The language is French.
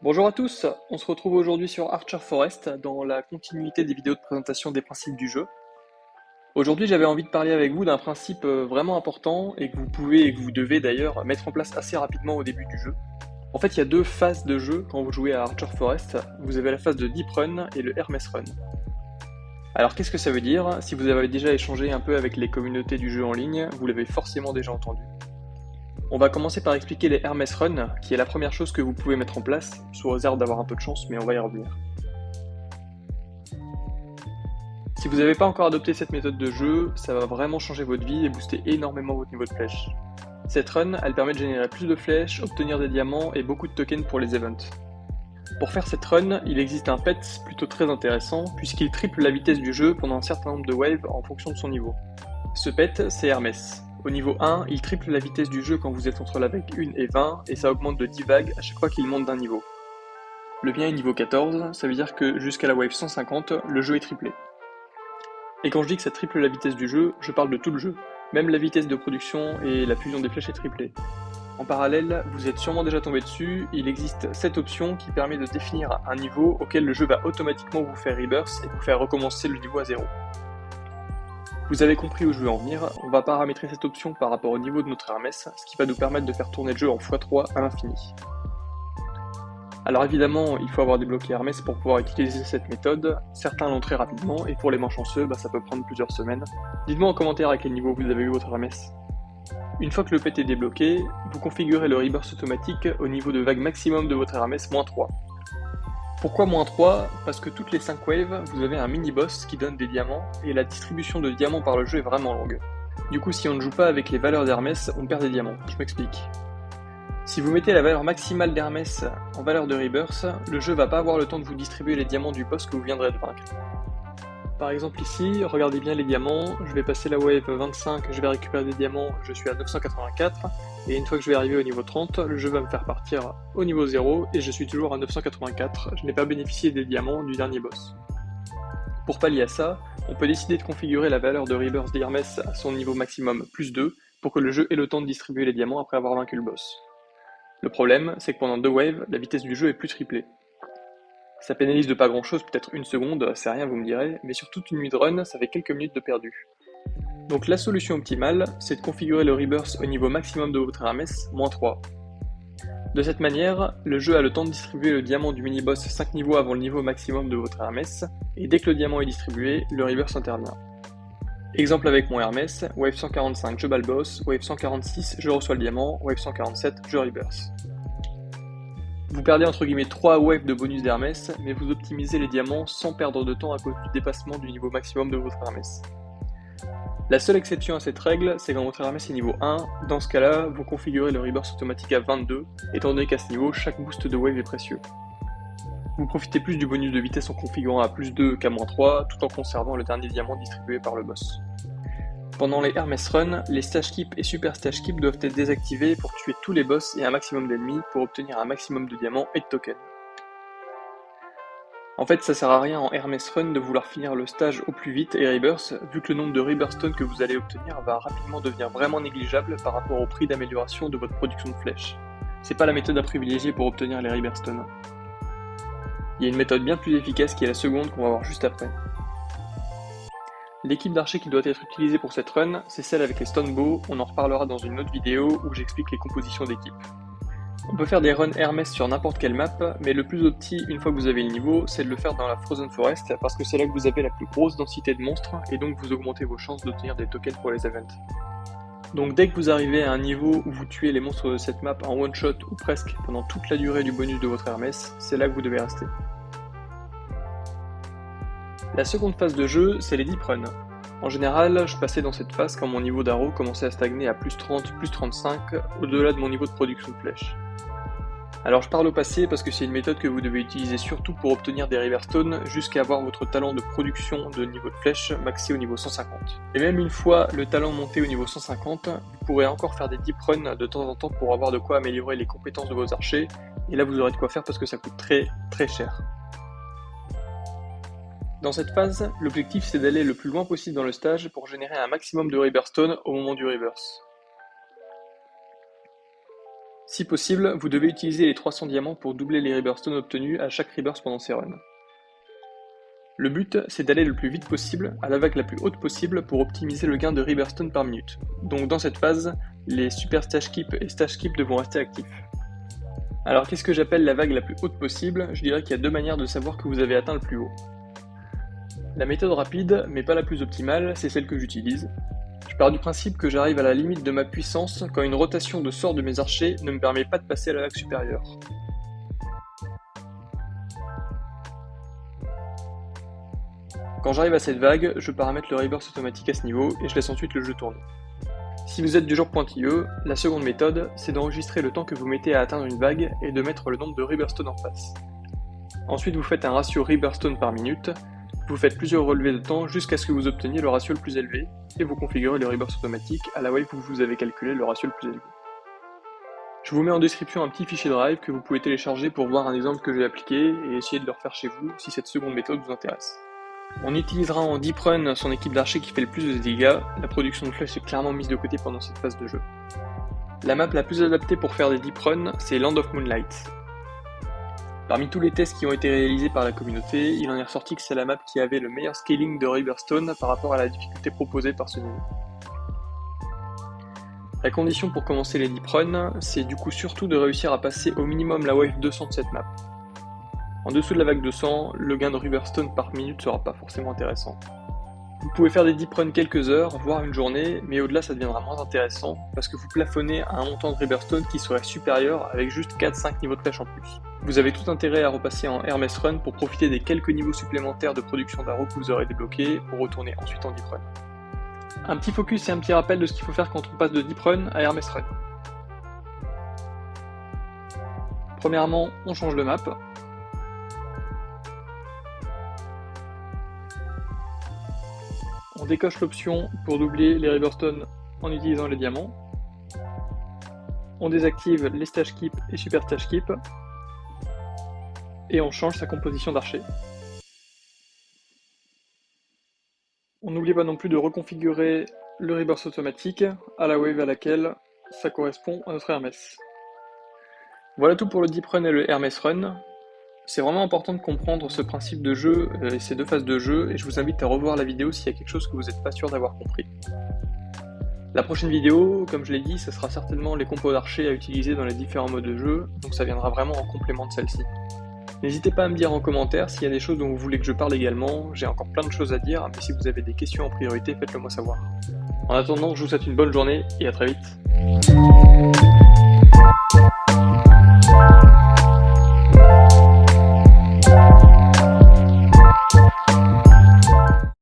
Bonjour à tous, on se retrouve aujourd'hui sur Archer Forest dans la continuité des vidéos de présentation des principes du jeu. Aujourd'hui j'avais envie de parler avec vous d'un principe vraiment important et que vous pouvez et que vous devez d'ailleurs mettre en place assez rapidement au début du jeu. En fait il y a deux phases de jeu quand vous jouez à Archer Forest, vous avez la phase de Deep Run et le Hermes Run. Alors qu'est-ce que ça veut dire? Si vous avez déjà échangé un peu avec les communautés du jeu en ligne, vous l'avez forcément déjà entendu. On va commencer par expliquer les Hermes Run, qui est la première chose que vous pouvez mettre en place, sous réserve d'avoir un peu de chance, mais on va y revenir. Si vous n'avez pas encore adopté cette méthode de jeu, ça va vraiment changer votre vie et booster énormément votre niveau de flèche. Cette run, elle permet de générer plus de flèches, obtenir des diamants et beaucoup de tokens pour les events. Pour faire cette run, il existe un pet plutôt très intéressant, puisqu'il triple la vitesse du jeu pendant un certain nombre de waves en fonction de son niveau. Ce pet, c'est Hermès. Au niveau 1, il triple la vitesse du jeu quand vous êtes entre la vague 1 et 20, et ça augmente de 10 vagues à chaque fois qu'il monte d'un niveau. Le mien est niveau 14, ça veut dire que jusqu'à la wave 150, le jeu est triplé. Et quand je dis que ça triple la vitesse du jeu, je parle de tout le jeu. Même la vitesse de production et la fusion des flèches est triplée. En parallèle, vous êtes sûrement déjà tombé dessus, il existe cette option qui permet de définir un niveau auquel le jeu va automatiquement vous faire rebirth et vous faire recommencer le niveau à zéro. Vous avez compris où je veux en venir, on va paramétrer cette option par rapport au niveau de notre Hermès, ce qui va nous permettre de faire tourner le jeu en x3 à l'infini. Alors évidemment, il faut avoir débloqué Hermès pour pouvoir utiliser cette méthode. Certains l'ont très rapidement, et pour les moins chanceux, ça peut prendre plusieurs semaines. Dites-moi en commentaire à quel niveau vous avez eu votre Hermès. Une fois que le pet est débloqué, vous configurez le rebirth automatique au niveau de vague maximum de votre Hermès, -3. Pourquoi -3? Parce que toutes les 5 waves, vous avez un mini-boss qui donne des diamants, et la distribution de diamants par le jeu est vraiment longue. Du coup, si on ne joue pas avec les valeurs d'Hermès, on perd des diamants. Je m'explique. Si vous mettez la valeur maximale d'Hermès en valeur de rebirth, le jeu va pas avoir le temps de vous distribuer les diamants du boss que vous viendrez de vaincre. Par exemple ici, regardez bien les diamants, je vais passer la wave 25, je vais récupérer des diamants, je suis à 984, et une fois que je vais arriver au niveau 30, le jeu va me faire partir au niveau 0, et je suis toujours à 984, je n'ai pas bénéficié des diamants du dernier boss. Pour pallier à ça, on peut décider de configurer la valeur de rebirth d'Hermès à son niveau maximum +2, pour que le jeu ait le temps de distribuer les diamants après avoir vaincu le boss. Le problème, c'est que pendant 2 waves, la vitesse du jeu est plus triplée. Ça pénalise de pas grand chose, peut-être une seconde, c'est rien vous me direz, mais sur toute une mid-run, ça fait quelques minutes de perdu. Donc la solution optimale, c'est de configurer le rebirth au niveau maximum de votre Hermès, -3. De cette manière, le jeu a le temps de distribuer le diamant du mini-boss 5 niveaux avant le niveau maximum de votre Hermès, et dès que le diamant est distribué, le rebirth intervient. Exemple avec mon Hermès, wave 145 je bats le boss, wave 146 je reçois le diamant, wave 147 je rebirth. Vous perdez entre guillemets 3 waves de bonus d'Hermès, mais vous optimisez les diamants sans perdre de temps à cause du dépassement du niveau maximum de votre Hermès. La seule exception à cette règle, c'est quand votre Hermès est niveau 1, dans ce cas-là, vous configurez le rebirth automatique à 22, étant donné qu'à ce niveau, chaque boost de wave est précieux. Vous profitez plus du bonus de vitesse en configurant à +2 qu'à -3, tout en conservant le dernier diamant distribué par le boss. Pendant les Hermès Run, les Stage Keep et Super Stage Keep doivent être désactivés pour tuer tous les boss et un maximum d'ennemis pour obtenir un maximum de diamants et de tokens. En fait, ça sert à rien en Hermès Run de vouloir finir le stage au plus vite et Rebirth, vu que le nombre de Rebirth Stones que vous allez obtenir va rapidement devenir vraiment négligeable par rapport au prix d'amélioration de votre production de flèches. C'est pas la méthode à privilégier pour obtenir les Rebirth Stones. Il y a une méthode bien plus efficace qui est la seconde qu'on va voir juste après. L'équipe d'archers qui doit être utilisée pour cette run, c'est celle avec les stone bows, on en reparlera dans une autre vidéo où j'explique les compositions d'équipe. On peut faire des runs Hermès sur n'importe quelle map, mais le plus opti, une fois que vous avez le niveau, c'est de le faire dans la Frozen Forest, parce que c'est là que vous avez la plus grosse densité de monstres, et donc vous augmentez vos chances d'obtenir des tokens pour les events. Donc dès que vous arrivez à un niveau où vous tuez les monstres de cette map en one shot ou presque pendant toute la durée du bonus de votre Hermès, c'est là que vous devez rester. La seconde phase de jeu, c'est les Deep Run. En général, je passais dans cette phase quand mon niveau d'arrow commençait à stagner à +30, +35, au-delà de mon niveau de production de flèches. Alors je parle au passé parce que c'est une méthode que vous devez utiliser surtout pour obtenir des Riverstone jusqu'à avoir votre talent de production de niveau de flèche maxé au niveau 150. Et même une fois le talent monté au niveau 150, vous pourrez encore faire des deep runs de temps en temps pour avoir de quoi améliorer les compétences de vos archers, et là vous aurez de quoi faire parce que ça coûte très cher. Dans cette phase, l'objectif c'est d'aller le plus loin possible dans le stage pour générer un maximum de Riverstone au moment du reverse. Si possible, vous devez utiliser les 300 diamants pour doubler les Riverstone obtenus à chaque Rebirth pendant ces runs. Le but, c'est d'aller le plus vite possible, à la vague la plus haute possible pour optimiser le gain de Riverstone par minute. Donc dans cette phase, les super stash keep et stash keep devront rester actifs. Alors qu'est-ce que j'appelle la vague la plus haute possible? Je dirais qu'il y a deux manières de savoir que vous avez atteint le plus haut. La méthode rapide, mais pas la plus optimale, c'est celle que j'utilise. Je pars du principe que j'arrive à la limite de ma puissance quand une rotation de sort de mes archers ne me permet pas de passer à la vague supérieure. Quand j'arrive à cette vague, je paramètre le rebirth automatique à ce niveau et je laisse ensuite le jeu tourner. Si vous êtes du genre pointilleux, la seconde méthode, c'est d'enregistrer le temps que vous mettez à atteindre une vague et de mettre le nombre de Riverstone en face. Ensuite vous faites un ratio Riverstone par minute, vous faites plusieurs relevés de temps jusqu'à ce que vous obteniez le ratio le plus élevé, et vous configurez le rebirth automatique à la wave où vous avez calculé le ratio le plus élevé. Je vous mets en description un petit fichier Drive que vous pouvez télécharger pour voir un exemple que j'ai appliqué et essayer de le refaire chez vous si cette seconde méthode vous intéresse. On utilisera en deep run son équipe d'archers qui fait le plus de dégâts, la production de flèches est clairement mise de côté pendant cette phase de jeu. La map la plus adaptée pour faire des deep runs, c'est Land of Moonlight. Parmi tous les tests qui ont été réalisés par la communauté, il en est ressorti que c'est la map qui avait le meilleur scaling de Riverstone par rapport à la difficulté proposée par ce niveau. La condition pour commencer les deep runs, c'est du coup surtout de réussir à passer au minimum la wave 200 de cette map. En dessous de la vague 200, le gain de Riverstone par minute sera pas forcément intéressant. Vous pouvez faire des deep runs quelques heures, voire une journée, mais au-delà ça deviendra moins intéressant, parce que vous plafonnez à un montant de Riverstone qui serait supérieur avec juste 4-5 niveaux de flèche en plus. Vous avez tout intérêt à repasser en Hermès Run pour profiter des quelques niveaux supplémentaires de production d'arrows que vous aurez débloqués pour retourner ensuite en deep run. Un petit focus et un petit rappel de ce qu'il faut faire quand on passe de deep run à Hermès Run. Premièrement, on change de map. On décoche l'option pour doubler les Riverstone en utilisant les diamants. On désactive les stash keep et super stash keep. Et on change sa composition d'archer. On n'oublie pas non plus de reconfigurer le rebirth automatique à la wave à laquelle ça correspond à notre Hermès. Voilà tout pour le Deep Run et le Hermès Run. C'est vraiment important de comprendre ce principe de jeu et ces deux phases de jeu, et je vous invite à revoir la vidéo s'il y a quelque chose que vous n'êtes pas sûr d'avoir compris. La prochaine vidéo, comme je l'ai dit, ce sera certainement les compos d'archers à utiliser dans les différents modes de jeu, donc ça viendra vraiment en complément de celle-ci. N'hésitez pas à me dire en commentaire s'il y a des choses dont vous voulez que je parle également, j'ai encore plein de choses à dire, mais si vous avez des questions en priorité, faites-le moi savoir. En attendant, je vous souhaite une bonne journée et à très vite.